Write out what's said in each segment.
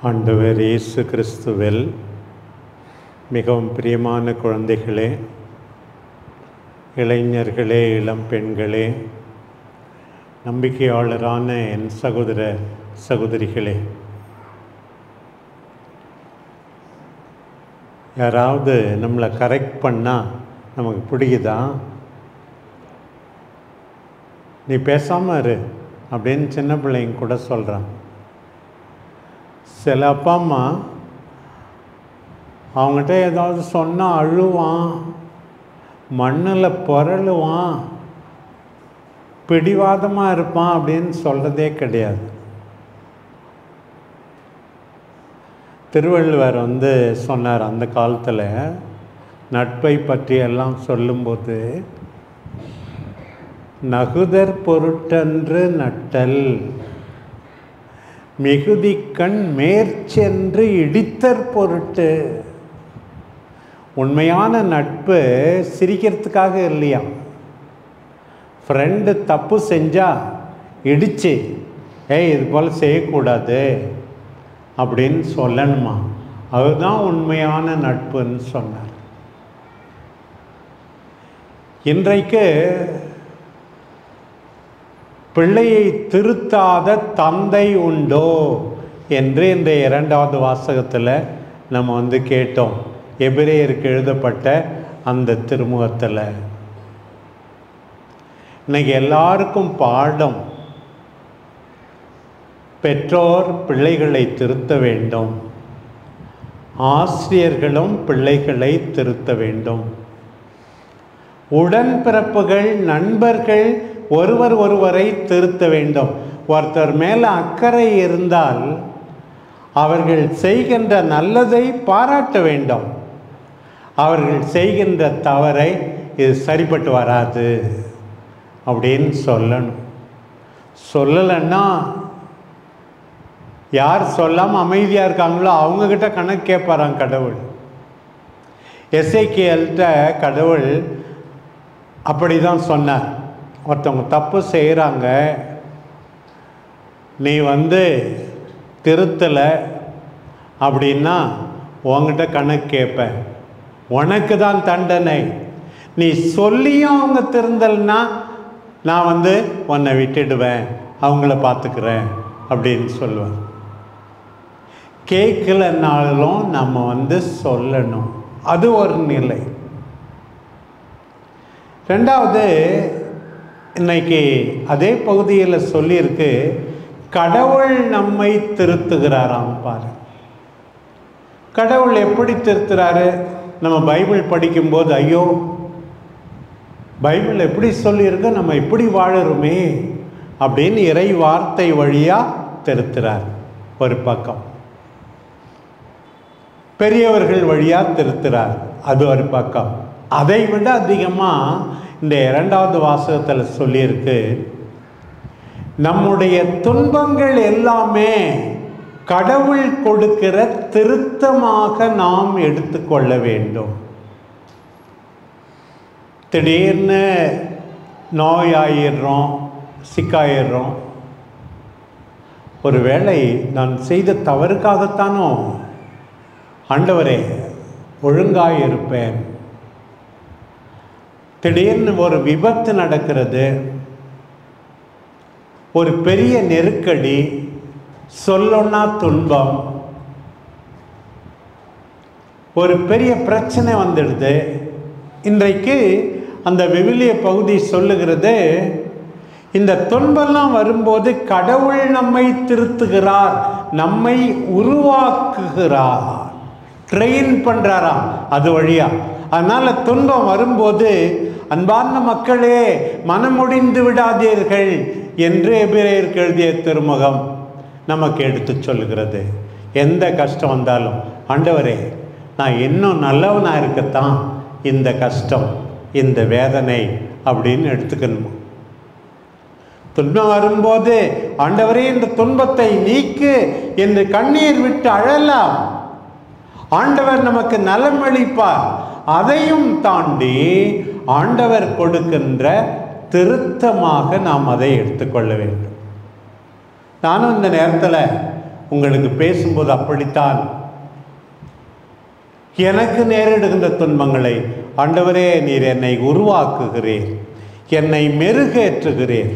ஆண்டவர் இயேசு கிறிஸ்துவில் மிகவும் பிரியமான குழந்தைகளே, இளைஞர்களே, இளம் பெண்களே, நம்பிக்கையாளரான என் சகோதர சகோதரிகளே, யாராவது நம்மளை கரெக்ட் பண்ணால் நமக்கு பிடிக்குதா? நீ பேசாமல் இரு அப்படின்னு சின்ன பிள்ளைங்க கூட சொல்கிறான். சில அப்பா அம்மா அவங்ககிட்ட ஏதாவது சொன்னால் அழுவான், மண்ணில் புரளுவான், பிடிவாதமாக இருப்பான் அப்படின்னு சொல்கிறதே கிடையாது. திருவள்ளுவர் சொன்னார், அந்த காலத்தில் நட்பை பற்றியெல்லாம் சொல்லும்போது, நகுதற் பொருட்டன்று நட்டல், மிகுதிக்கண் மேற்சென்று இடித்தற் பொருட்டு. உண்மையான நட்பு சிரிக்கிறதுக்காக இல்லையா. ஃப்ரெண்டு தப்பு செஞ்சால் இடிச்சு இது போல் செய்யக்கூடாது அப்படின்னு சொல்லணுமா, அதுதான் உண்மையான நட்புன்னு சொன்னார். இன்றைக்கு பிள்ளையை திருத்தாத தந்தை உண்டோ என்று இந்த இரண்டாவது வாசகத்தில் நம்ம கேட்டோம். எபிரேயருக்கு எழுதப்பட்ட அந்த திருமுகத்தில் இன்னைக்கு எல்லாருக்கும் பாடம். பெற்றோர் பிள்ளைகளை திருத்த வேண்டும், ஆசிரியர்களும் பிள்ளைகளை திருத்த வேண்டும், உடன்பிறப்புகள் நண்பர்கள் ஒருவரை திருத்த வேண்டும். ஒருத்தர் மேலே அக்கறை இருந்தால் அவர்கள் செய்கின்ற நல்லதை பாராட்ட வேண்டும், அவர்கள் செய்கின்ற தவறை இது சரிப்பட்டு வராது அப்படின்னு சொல்லணும். சொல்லலைன்னா யார் சொல்லாமல் அமைதியாக இருக்காங்களோ அவங்கக்கிட்ட கணக்கு கேட்பாராம் கடவுள். எசேக்கியேல்கிட்ட கடவுள் அப்படி தான் சொன்னார். ஒருத்தவங்க தப்பு செய்கிறாங்க, நீ திருத்தலை அப்படின்னா உங்ககிட்ட கணக்கு கேட்பேன், உனக்கு தான் தண்டனை. நீ சொல்லியும் அவங்க திருந்தலைன்னா நான் உன்னை விட்டுடுவேன், அவங்கள பார்த்துக்கிறேன் அப்படின்னு சொல்லுவேன். கேட்கலனாலும் நம்ம சொல்லணும், அது ஒரு நிலை. ரெண்டாவது, இன்னைக்கு அதே பகுதியில் சொல்லியிருக்கு, கடவுள் நம்மை திருத்துகிறாராம். பாரு, கடவுள் எப்படி திருத்துறாரு? நம்ம பைபிள் படிக்கும்போது ஐயோ, பைபிள் எப்படி சொல்லியிருக்கு, நம்ம இப்படி வாழறோமே அப்படின்னு இறை வார்த்தை வழியாக திருத்துறார். ஒரு பக்கம் பெரியவர்கள் வழியாக திருத்துறார், அது ஒரு பக்கம். அதை விட அதிகமாக இந்த இரண்டாவது வாசகத்தில் சொல்லியிருக்கு, நம்முடைய துன்பங்கள் எல்லாமே கடவுள் கொடுக்கிற திருத்தமாக நாம் எடுத்துக்கொள்ள வேண்டும். திடீர்னு நோயாயிடுறோம், சிக்காயிடுறோம், ஒருவேளை நான் செய்த தவறுக்காகத்தானோ ஆண்டவரே ஒழுங்காயிருப்பேன். திடீர்னு ஒரு விபத்து நடக்கிறது, ஒரு பெரிய நெருக்கடி, சொல்லொன்னா துன்பம், ஒரு பெரிய பிரச்சனை வந்துடுது. இன்றைக்கு அந்த விவிலிய பகுதி சொல்லுகிறது, இந்த துன்பம்லாம் வரும்போது கடவுள் நம்மை திருத்துகிறார், நம்மை உருவாக்குகிறார், ட்ரெயின் பண்ணுறாராம் அது வழியா. அதனால் துன்பம் வரும்போது அன்பார்ந்த மக்களே மனமுடிந்து விடாதீர்கள் என்று எபிரேயருக்கு எழுதிய திருமுகம் நமக்கு எடுத்து சொல்லுகிறது. எந்த கஷ்டம் வந்தாலும் ஆண்டவரே நான் இன்னும் நல்லவனாக இருக்கத்தான் இந்த கஷ்டம், இந்த வேதனை அப்படின்னு எடுத்துக்கணும். துன்பம் வரும்போது ஆண்டவரே இந்த துன்பத்தை நீக்கு என்று கண்ணீர் விட்டு அழலாம். ஆண்டவர் நமக்கு நலம் அளிப்பார். அதையும் தாண்டி ஆண்டவர் கொடுக்கின்ற திருத்தமாக நாம் அதை எடுத்துக்கொள்ள வேண்டும். நானும் இந்த நேரத்தில் உங்களுக்கு பேசும்போது அப்படித்தான். எனக்கு நேரிடுகின்ற துன்பங்களை ஆண்டவரே நீர் என்னை உருவாக்குகிறீர், என்னை மெருகேற்றுகிறீர்,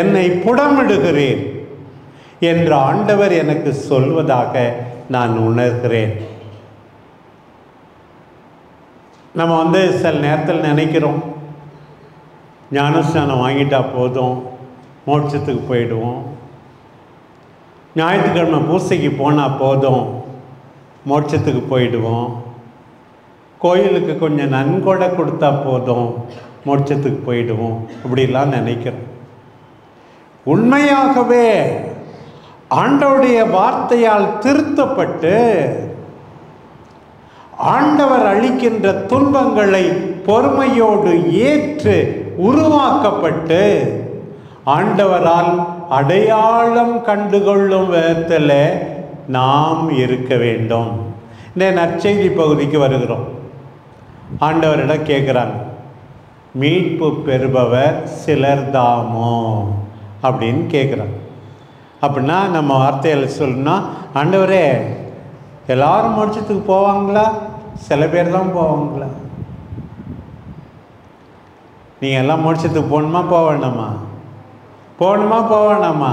என்னை புடமிடுகிறீர் என்று ஆண்டவர் எனக்கு சொல்வதாக நான் உணர்கிறேன். நம்ம சில நேரத்தில் நினைக்கிறோம், ஞானஸ்நானம் வாங்கிட்டா போதும், மோட்சத்துக்கு போயிடுவோம். ஞாயிற்றுக்கிழமை பூசைக்கு போனால் போதும், மோட்சத்துக்கு போயிடுவோம். கோயிலுக்கு கொஞ்சம் நன்கொடை கொடுத்தா போதும், மோட்சத்துக்கு போயிடுவோம். இப்படிலாம் நினைக்கிறோம். உண்மையாகவே ஆண்டவருடைய வார்த்தையால் திருத்தப்பட்டு ஆண்டவர் அளிக்கின்ற துன்பங்களை பொறுமையோடு ஏற்று உருவாக்கப்பட்டு ஆண்டவரால் அடையாளம் கண்டுகொள்ளும் விதத்தில் நாம் இருக்க வேண்டும். இந்த நற்செய்தி பகுதிக்கு வருகிறோம். ஆண்டவரிடம் கேட்குறாங்க, மீட்பு பெறுபவர் சிலர்தாமோ அப்படின்னு கேட்குறாங்க. அப்படின்னா நம்ம வார்த்தையில் சொல்லணும்னா, ஆண்டவரே எல்லாரும் மோட்சத்துக்கு போவாங்களா, சில பேர் தான் போவாங்களா? நீங்கள் எல்லாம் மோட்சத்துக்கு போகணுமா போக வேண்டாமா? போகணுமா போக வேண்டாமா?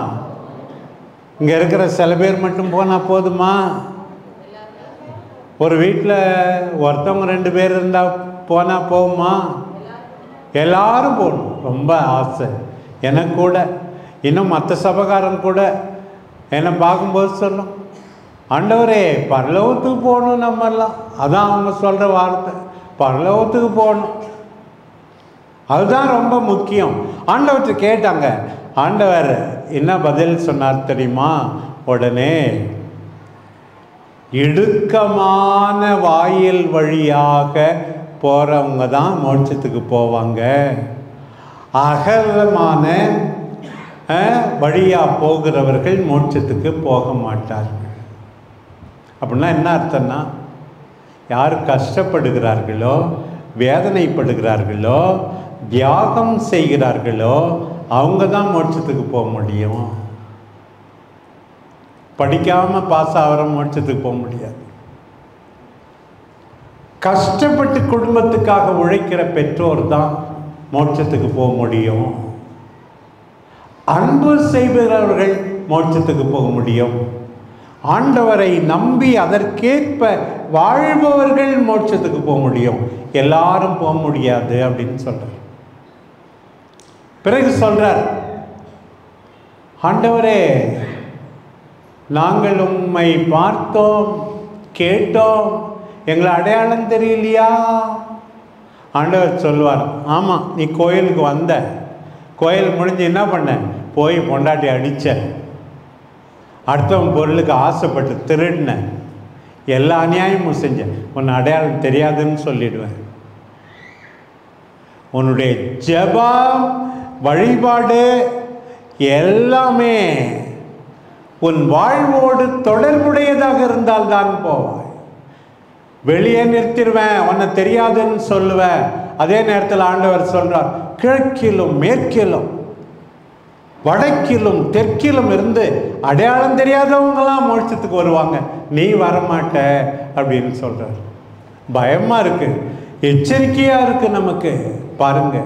இங்கே இருக்கிற சில பேர் மட்டும் போனால் போதுமா? ஒரு வீட்டில் ஒருத்தவங்க 2 பேர் இருந்தால் போனால் போகுமா? எல்லாரும் போகணும். ரொம்ப ஆசை எனக்கு கூட. இன்னும் மற்ற சபைக்காரன் கூட என்னை பார்க்கும்போது சொல்லும், ஆண்டவரே பரலோகத்துக்கு போகணும் நம்மெல்லாம். அதான் அவங்க சொல்கிற வார்த்தை, பரலோகத்துக்கு போகணும். அதுதான் ரொம்ப முக்கியம். ஆண்டவர்கிட்ட கேட்டாங்க. ஆண்டவர் என்ன பதில் சொன்னார் தெரியுமா? உடனே இடுக்கமான வாயில் வழியாக போகிறவங்க தான் மோட்சத்துக்கு போவாங்க, அகலமான வழியாக போகிறவர்கள் மோட்சத்துக்கு போக மாட்டார்கள். அப்படின்னா என்ன அர்த்தம்னா, யார் கஷ்டப்படுகிறார்களோ, வேதனைப்படுகிறார்களோ, தியாகம் செய்கிறார்களோ அவங்க தான் மோட்சத்துக்கு போக முடியும். படிக்காமல் பாஸ் ஆகிற மோட்சத்துக்கு போக முடியாது. கஷ்டப்பட்டு குடும்பத்துக்காக உழைக்கிற பெற்றோர் தான் மோட்சத்துக்கு போக முடியும். அன்பு செய்கிறவர்கள் மோட்சத்துக்கு போக முடியும். ஆண்டவரை நம்பி அதற்கேற்ப வாழ்பவர்கள் மோட்சத்துக்கு போக முடியும். எல்லாரும் போக முடியாது அப்படின்னு சொல்றார். பிறகு சொல்றார், ஆண்டவரே நாங்கள் உம்மை பார்த்தோம், கேட்டோம், எங்களை அடையாளம் தெரியலையா? ஆண்டவர் சொல்வார், ஆமாம் நீ கோயிலுக்கு வந்த, கோயில் முடிஞ்சு என்ன பண்ண? போய் பொண்டாட்டி அடித்த, அடுத்தவன் பொருளுக்கு ஆசைப்பட்டு திருடின, எல்லா அநியாயமும் செஞ்சேன், உன்னை அடையாளம் தெரியாதுன்னு சொல்லிடுவேன். உன்னுடைய ஜெபம் வழிபாடு எல்லாமே உன் வாழ்வோடு தொடர்புடையதாக இருந்தால் தான் போவாய். வெளியே நிறுத்திடுவேன், உன்னை தெரியாதுன்னு சொல்லுவேன். அதே நேரத்தில் ஆண்டவர் சொல்றார், கிழக்கிலும் மேற்கிலும் வடக்கிலும் தெற்கிலும் இருந்து அடையாளம் தெரியாதவங்களாம் மோட்சத்துக்கு வருவாங்க, நீ வரமாட்ட அப்படின்னு சொல்றார். பயமா இருக்கு, எச்சரிக்கையா இருக்கு நமக்கு. பாருங்க,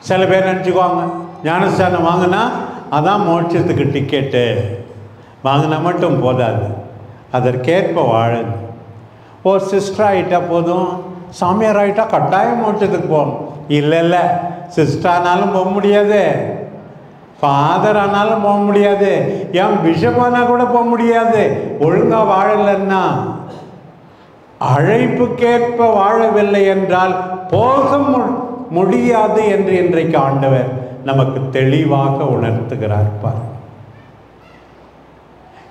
சில பேர் நினச்சிக்குவாங்க ஞானஸ்தானம் வாங்கினா அதான் மோட்சத்துக்கு டிக்கெட்டு, வாங்கினா மட்டும் போதாது, அதற்கேற்ப வாழணும். ஓ சிஸ்டர் ஆகிட்டா போதும், சாமியார் ஆகிட்டா கட்டாயம் மோட்சத்துக்கு போகணும். இல்லை இல்லை, சிஸ்டர் ஆனாலும் போக முடியாது, ஃபாதர் ஆனாலும் போக முடியாது, ஏன் பிஷப் ஆனால் கூட போக முடியாது. ஒழுங்காக வாழலைன்னா, அழைப்புக்கேற்ப வாழவில்லை என்றால் போக முடியாது என்று இன்றைக்கு ஆண்டவர் நமக்கு தெளிவாக உணர்த்துகிறார். பார்,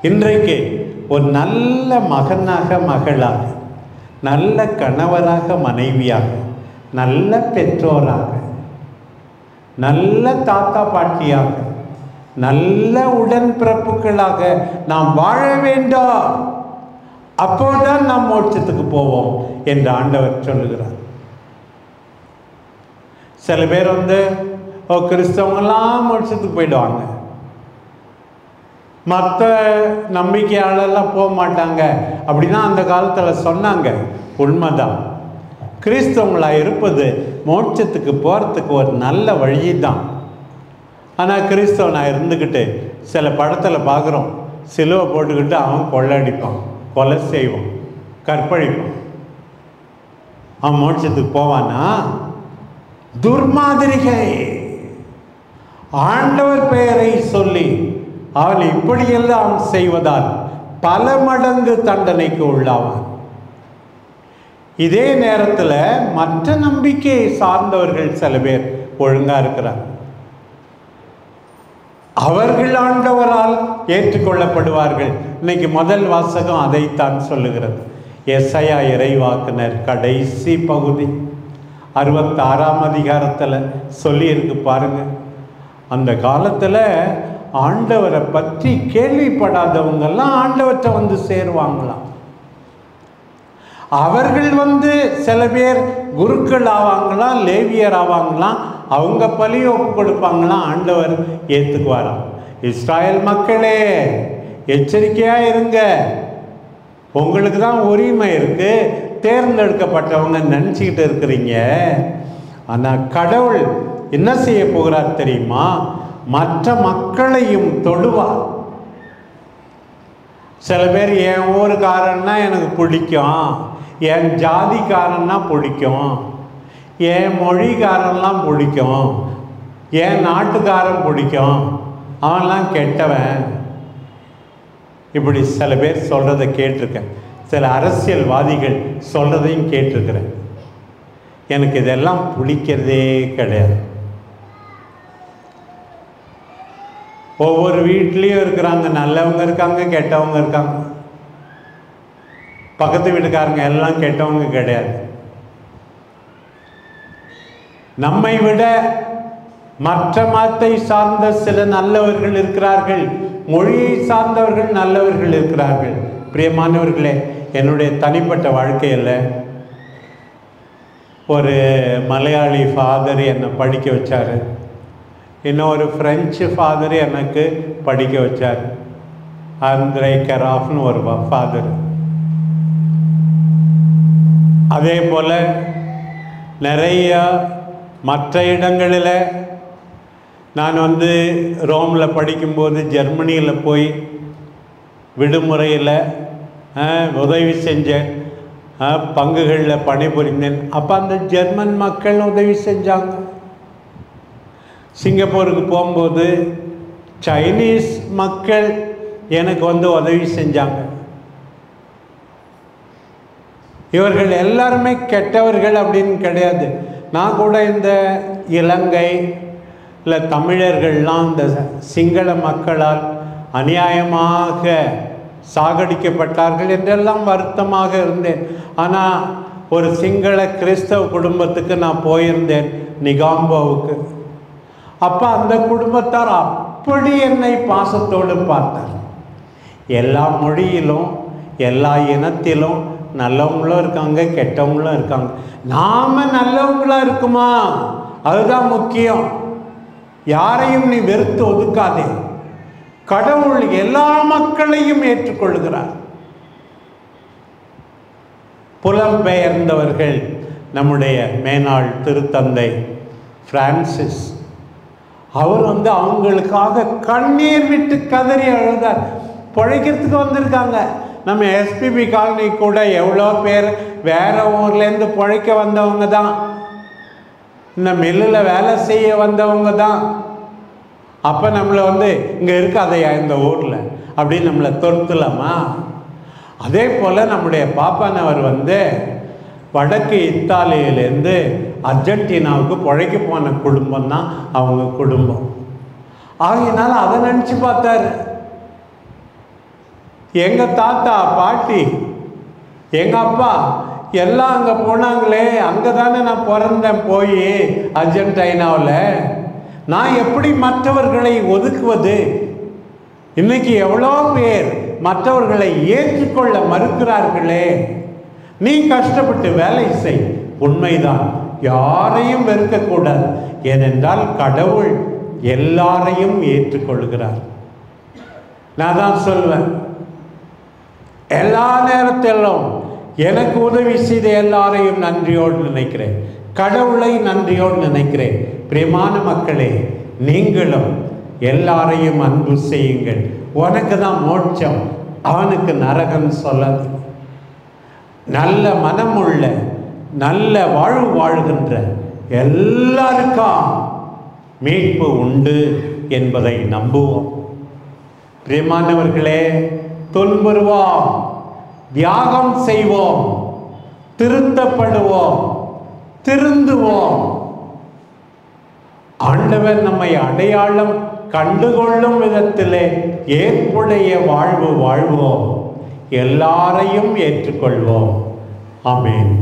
இன்றைக்கு ஒரு நல்ல மகனாக, மகளாக, நல்ல கணவராக, மனைவியாக, நல்ல பெற்றோராக, நல்ல தாத்தா பாட்டியாக, நல்ல உடன்பிறப்புகளாக நாம் வாழ வேண்டும். அப்போதான் நாம் மோட்சத்துக்கு போவோம் என்று ஆண்டவர் சொல்லுகிறார். சில பேர் கிறிஸ்தவங்கெல்லாம் மோட்சத்துக்கு போயிடுவாங்க, மற்ற நம்பிக்கையாளெல்லாம் போக மாட்டாங்க அப்படின்னா அந்த காலத்தில் சொன்னாங்க. உண்மைதான். கிறிஸ்தவங்களாக இருப்பது மோட்சத்துக்கு போகிறதுக்கு ஒரு நல்ல வழி தான். ஆனால் கிறிஸ்தவனாக இருந்துக்கிட்டு சில படத்தில் பார்க்குறோம், சிலுவை போட்டுக்கிட்டு அவன் கொள்ளடிப்பான், கொலை செய்வான், கற்பழிப்பான். அவன் மோட்சத்துக்கு போவானா? துர்மாதிரிகள் ஆண்டவர் பெயரை சொல்லி அவன் இப்படியெல்லாம் செய்வதால் பல மடங்கு தண்டனைக்கு உள்ளாவான். இதே நேரத்தில் மற்ற நம்பிக்கையை சார்ந்தவர்கள் சில பேர் ஒழுங்கா இருக்கிறார். அவர்கள் ஆண்டவரால் ஏற்றுக்கொள்ளப்படுவார்கள். இன்னைக்கு முதல் வாசகம் அதைத்தான் சொல்லுகிறது. எசையா இறைவாக்குனர் கடைசி பகுதி 66ஆம் அதிகாரத்தில் சொல்லியிருக்கு பாருங்க. அந்த காலத்தில் ஆண்டவரை பற்றி கேள்விப்படாதவங்கெல்லாம் ஆண்டவர்கிட்ட வந்து சேருவாங்களாம். அவர்கள் வந்து சில பேர் குருக்கள் ஆவாங்களாம், லேவியர் ஆவாங்களாம், அவங்க பலி ஒப்பு கொடுப்பாங்களாம், ஆண்டவர் ஏற்றுக்குவாராம். இஸ்ராயல் மக்களே எச்சரிக்கையாக இருங்க, உங்களுக்கு தான் உரிமை இருக்கு, தேர்ந்தெடுக்கப்பட்டவங்க நினச்சிக்கிட்டு இருக்கிறீங்க. ஆனால் கடவுள் என்ன செய்ய போகிறார் தெரியுமா? மற்ற மக்களையும் தொடுவார். சில பேர் என் ஊருக்காரன்னா எனக்கு பிடிக்கும், என் ஜாதிக்காரன்னா பிடிக்கும், என் மொழிக்காரன்லாம் பிடிக்கும், என் நாட்டுக்காரன் பிடிக்கும், அவன்லாம் கெட்டவன். இப்படி சில பேர் சொல்கிறத கேட்டிருக்கேன். சில அரசியல்வாதிகள் சொல்கிறதையும் கேட்டிருக்கிறேன். எனக்கு இதெல்லாம் பிடிக்கிறதே கிடையாது. ஒவ்வொரு வீட்லேயும் இருக்கிறாங்க, நல்லவங்க இருக்காங்க, கெட்டவங்க இருக்காங்க. பக்கத்து வீட்டுக்காரங்க எல்லாம் கெட்டவங்க கிடையாது. நம்மை விட மற்ற மதத்தை சார்ந்த சில நல்லவர்கள் இருக்கிறார்கள், மொழியை சார்ந்தவர்கள் நல்லவர்கள் இருக்கிறார்கள். பிரியமானவர்களே, என்னுடைய தனிப்பட்ட வாழ்க்கையில் ஒரு மலையாளி ஃபாதர் என்னை படிக்க வச்சார். இன்னொரு ஃப்ரெஞ்சு ஃபாதர் எனக்கு படிக்க வச்சார். ஆந்திரே கராஃப்னு ஒரு ஃபாதர். அதே போல் நிறைய மற்ற இடங்களில் நான் வந்து ரோமில் படிக்கும்போது ஜெர்மனியில் போய் விடுமுறையில் உதவி செஞ்சேன், பங்குகளில் பணிபுரிந்தேன். அப்போ அந்த ஜெர்மன் மக்கள் உதவி செஞ்சாங்க. சிங்கப்பூருக்கு போகும்போது சைனீஸ் மக்கள் எனக்கு வந்து உதவி செஞ்சாங்க. இவர்கள் எல்லாருமே கெட்டவர்கள் அப்படின்னு கிடையாது. நான் கூட இந்த இலங்கை இல்லை தமிழர்கள்லாம் இந்த சிங்கள மக்களால் அநியாயமாக சாகடிக்கப்பட்டார்கள் என்றெல்லாம் வருத்தமாக இருந்தேன். ஆனால் ஒரு சிங்கள கிறிஸ்தவ குடும்பத்துக்கு நான் போயிருந்தேன், நிகாம்போவுக்கு. அப்போ அந்த குடும்பத்தார் அப்படி என்னை பாசத்தோடு பார்த்தார். எல்லா மொழியிலும் எல்லா இனத்திலும் நல்லவங்களும் இருக்காங்க, கெட்டவங்களும் இருக்காங்க. நாம் நல்லவங்களா இருக்குமா? அதுதான் முக்கியம். யாரையும் நீ வெறுத்து ஒதுக்காதே. கடவுள் எல்லா மக்களையும் ஏற்றுக்கொள்கிறார். புலம்பெயர்ந்தவர்கள் நம்முடைய மேனாள் திருத்தந்தை பிரான்சிஸ், அவர் வந்து அவங்களுக்காக கண்ணீர் விட்டு கதறி அழுதார். பிழைக்கிறதுக்கு வந்திருக்காங்க. நம்ம எஸ்பிபி காலனி கூட எவ்வளோ பேர் வேற ஊர்லேருந்து பிழைக்க வந்தவங்க தான், இந்த மில்லில் வேலை செய்ய வந்தவங்க தான். அப்போ நம்மளை வந்து இங்கே இருக்காதையா இந்த ஊரில் அப்படின்னு நம்மளை தொடுத்தலாமா? அதே போல் நம்முடைய பாப்பானவர் வந்து வடக்கு இத்தாலியிலேருந்து அர்ஜென்டினாவுக்கு பிழைக்க போன குடும்பம் தான் அவங்க குடும்பம். ஆகையினால அதை நினச்சி பார்த்தாரு. எங்கள் தாத்தா பாட்டி எங்கள் அப்பா எல்லாம் அங்கே போனாங்களே, அங்கே தானே நான் பிறந்தேன் போய் அர்ஜென்டினாவில். நான் எப்படி மற்றவர்களை ஒதுக்குவது? இன்னைக்கு எவ்வளோ பேர் மற்றவர்களை ஏற்றுக்கொள்ள மறுக்கிறார்களே. நீ கஷ்டப்பட்டு வேலை செய், உண்மைதான், யாரையும் வெறுக்கக்கூடாது. ஏனென்றால் கடவுள் எல்லாரையும் ஏற்றுக்கொள்கிறார். நான் தான் சொல்வேன், எல்லா நேரத்திலும் எனக்கு உதவி செய்த எல்லாரையும் நன்றியோடு நினைக்கிறேன், கடவுளை நன்றியோடு நினைக்கிறேன். பிரியமான மக்களே, நீங்களும் எல்லாரையும் அன்பு செய்யுங்கள். உனக்கு தான் மோட்சம், அவனுக்கு நரகம் சொல்லாது. நல்ல மனமுள்ள நல்ல வாழ்வு வாழ்கின்ற எல்லாருக்கும் மீட்பு உண்டு என்பதை நம்புவோம். பிரியமானவர்களே, துன்புறுவோம், தியாகம் செய்வோம், திருத்தப்படுவோம், திருந்துவோம். ஆண்டவர் நம்மை அடையாளம் கண்டுகொள்ளும் விதத்திலே ஏற்புடைய வாழ்வு வாழ்வோம். எல்லாரையும் ஏற்றுக்கொள்வோம். ஆமென்.